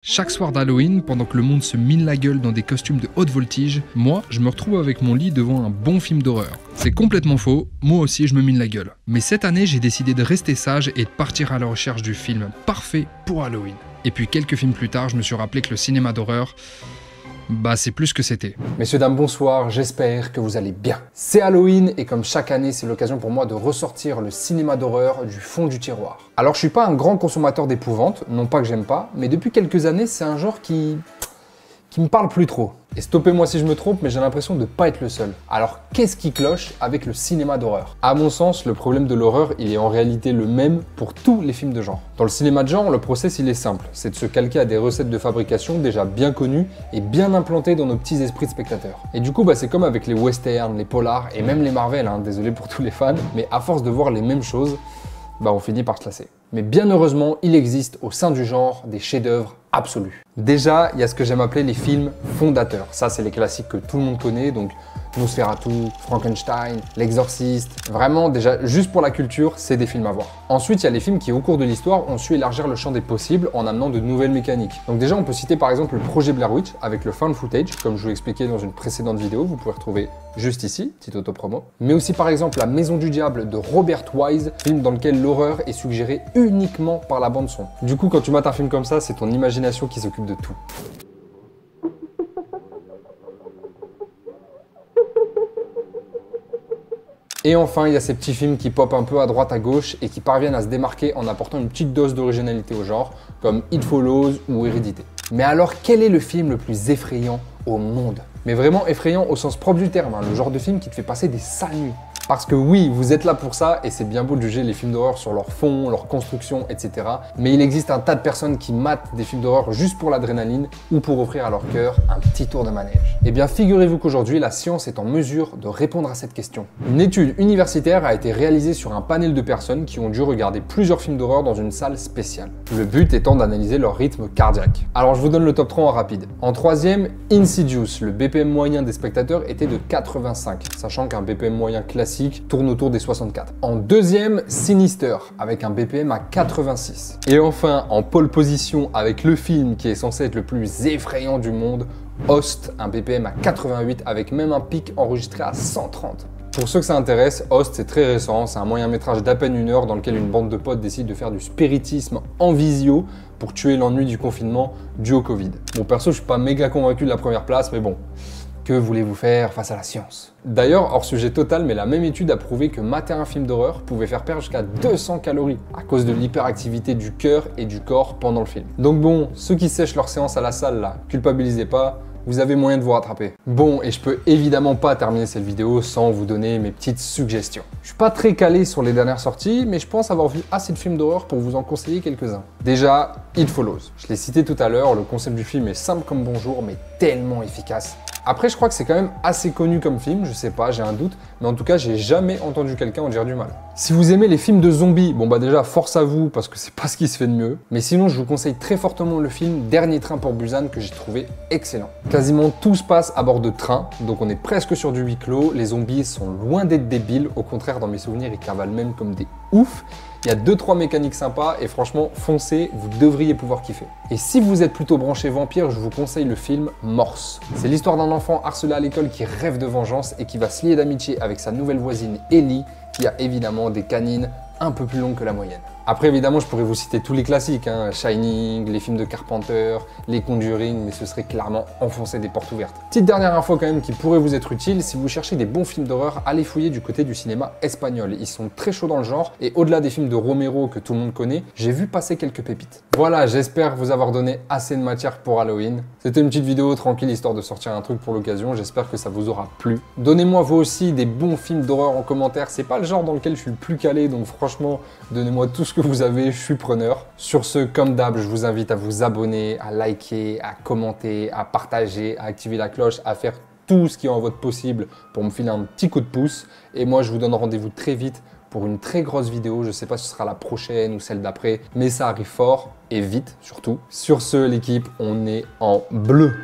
Chaque soir d'Halloween, pendant que le monde se mine la gueule dans des costumes de haute voltige, moi, je me retrouve avec mon lit devant un bon film d'horreur. C'est complètement faux, moi aussi je me mine la gueule. Mais cette année, j'ai décidé de rester sage et de partir à la recherche du film parfait pour Halloween. Et puis quelques films plus tard, je me suis rappelé que le cinéma d'horreur, c'est plus ce que c'était. Messieurs, dames, bonsoir, j'espère que vous allez bien. C'est Halloween et comme chaque année, c'est l'occasion pour moi de ressortir le cinéma d'horreur du fond du tiroir. Alors je suis pas un grand consommateur d'épouvante, non pas que j'aime pas, mais depuis quelques années, c'est un genre qui me parle plus trop. Et stoppez-moi si je me trompe, mais j'ai l'impression de pas être le seul. Alors qu'est-ce qui cloche avec le cinéma d'horreur? À mon sens, le problème de l'horreur, il est en réalité le même pour tous les films de genre. Dans le cinéma de genre, le process il est simple, c'est de se calquer à des recettes de fabrication déjà bien connues et bien implantées dans nos petits esprits de spectateurs. Et du coup, c'est comme avec les westerns, les polars et même les Marvel, désolé pour tous les fans, mais à force de voir les mêmes choses, on finit par se lasser. Mais bien heureusement, il existe au sein du genre des chefs-d'œuvre absolus. Déjà, il y a ce que j'aime appeler les films fondateurs. Ça, c'est les classiques que tout le monde connaît, donc Nosferatu, Frankenstein, L'Exorciste. Vraiment, déjà, juste pour la culture, c'est des films à voir. Ensuite, il y a les films qui, au cours de l'histoire, ont su élargir le champ des possibles en amenant de nouvelles mécaniques. Donc déjà, on peut citer par exemple le projet Blair Witch avec le found footage, comme je vous l'expliquais dans une précédente vidéo, vous pouvez retrouver juste ici, petite auto-promo. Mais aussi par exemple La Maison du Diable de Robert Wise, film dans lequel l'horreur est suggérée uniquement par la bande-son. Du coup, quand tu mates un film comme ça, c'est ton imagination qui s'occupe de tout. Et enfin, il y a ces petits films qui popent un peu à droite à gauche et qui parviennent à se démarquer en apportant une petite dose d'originalité au genre, comme It Follows ou Hérédité. Mais alors, quel est le film le plus effrayant au monde? Mais vraiment effrayant au sens propre du terme, le genre de film qui te fait passer des sales nuits. Parce que oui, vous êtes là pour ça et c'est bien beau de juger les films d'horreur sur leur fond, leur construction, etc. Mais il existe un tas de personnes qui matent des films d'horreur juste pour l'adrénaline ou pour offrir à leur cœur un petit tour de manège. Eh bien, figurez-vous qu'aujourd'hui, la science est en mesure de répondre à cette question. Une étude universitaire a été réalisée sur un panel de personnes qui ont dû regarder plusieurs films d'horreur dans une salle spéciale. Le but étant d'analyser leur rythme cardiaque. Alors, je vous donne le top 3 en rapide. En troisième, Insidious. Le BPM moyen des spectateurs était de 85, sachant qu'un BPM moyen classique tourne autour des 64. En deuxième, Sinister, avec un BPM à 86. Et enfin, en pole position avec le film qui est censé être le plus effrayant du monde, Host, un BPM à 88 avec même un pic enregistré à 130. Pour ceux que ça intéresse, Host c'est très récent, c'est un moyen métrage d'à peine 1 heure dans lequel une bande de potes décide de faire du spiritisme en visio pour tuer l'ennui du confinement dû au Covid. Bon, perso, je suis pas méga convaincu de la première place, mais bon. Que voulez-vous faire face à la science? D'ailleurs, hors sujet total, mais la même étude a prouvé que mater un film d'horreur pouvait faire perdre jusqu'à 200 calories à cause de l'hyperactivité du cœur et du corps pendant le film. Donc bon, ceux qui sèchent leur séance à la salle là, culpabilisez pas, vous avez moyen de vous rattraper. Bon, et je peux évidemment pas terminer cette vidéo sans vous donner mes petites suggestions. Je suis pas très calé sur les dernières sorties, mais je pense avoir vu assez de films d'horreur pour vous en conseiller quelques-uns. Déjà, It Follows. Je l'ai cité tout à l'heure, le concept du film est simple comme bonjour, mais tellement efficace. Après, je crois que c'est quand même assez connu comme film, je sais pas, j'ai un doute, mais en tout cas, j'ai jamais entendu quelqu'un en dire du mal. Si vous aimez les films de zombies, déjà, force à vous, parce que c'est pas ce qui se fait de mieux. Mais sinon, je vous conseille très fortement le film Dernier train pour Busan, que j'ai trouvé excellent. Quasiment tout se passe à bord de train, donc on est presque sur du huis clos, les zombies sont loin d'être débiles, au contraire, dans mes souvenirs, ils cavalent même comme des oufs. Il y a 2-3 mécaniques sympas et franchement, foncez, vous devriez pouvoir kiffer. Et si vous êtes plutôt branché vampire, je vous conseille le film Morse. C'est l'histoire d'un enfant harcelé à l'école qui rêve de vengeance et qui va se lier d'amitié avec sa nouvelle voisine Ellie, qui a évidemment des canines un peu plus longues que la moyenne. Après, évidemment, je pourrais vous citer tous les classiques, Shining, les films de Carpenter, les Conjuring, mais ce serait clairement enfoncer des portes ouvertes. Petite dernière info quand même qui pourrait vous être utile, si vous cherchez des bons films d'horreur, allez fouiller du côté du cinéma espagnol. Ils sont très chauds dans le genre, et au-delà des films de Romero que tout le monde connaît, j'ai vu passer quelques pépites. Voilà, j'espère vous avoir donné assez de matière pour Halloween. C'était une petite vidéo tranquille, histoire de sortir un truc pour l'occasion, j'espère que ça vous aura plu. Donnez-moi vous aussi des bons films d'horreur en commentaire, c'est pas le genre dans lequel je suis le plus calé, donc franchement, donnez-moi tout ce que vous avez, je suis preneur. Sur ce, comme d'hab, je vous invite à vous abonner, à liker, à commenter, à partager, à activer la cloche, à faire tout ce qui est en votre possible pour me filer un petit coup de pouce. Et moi, je vous donne rendez-vous très vite pour une très grosse vidéo. Je ne sais pas si ce sera la prochaine ou celle d'après, mais ça arrive fort et vite surtout. Sur ce, l'équipe, on est en bleu.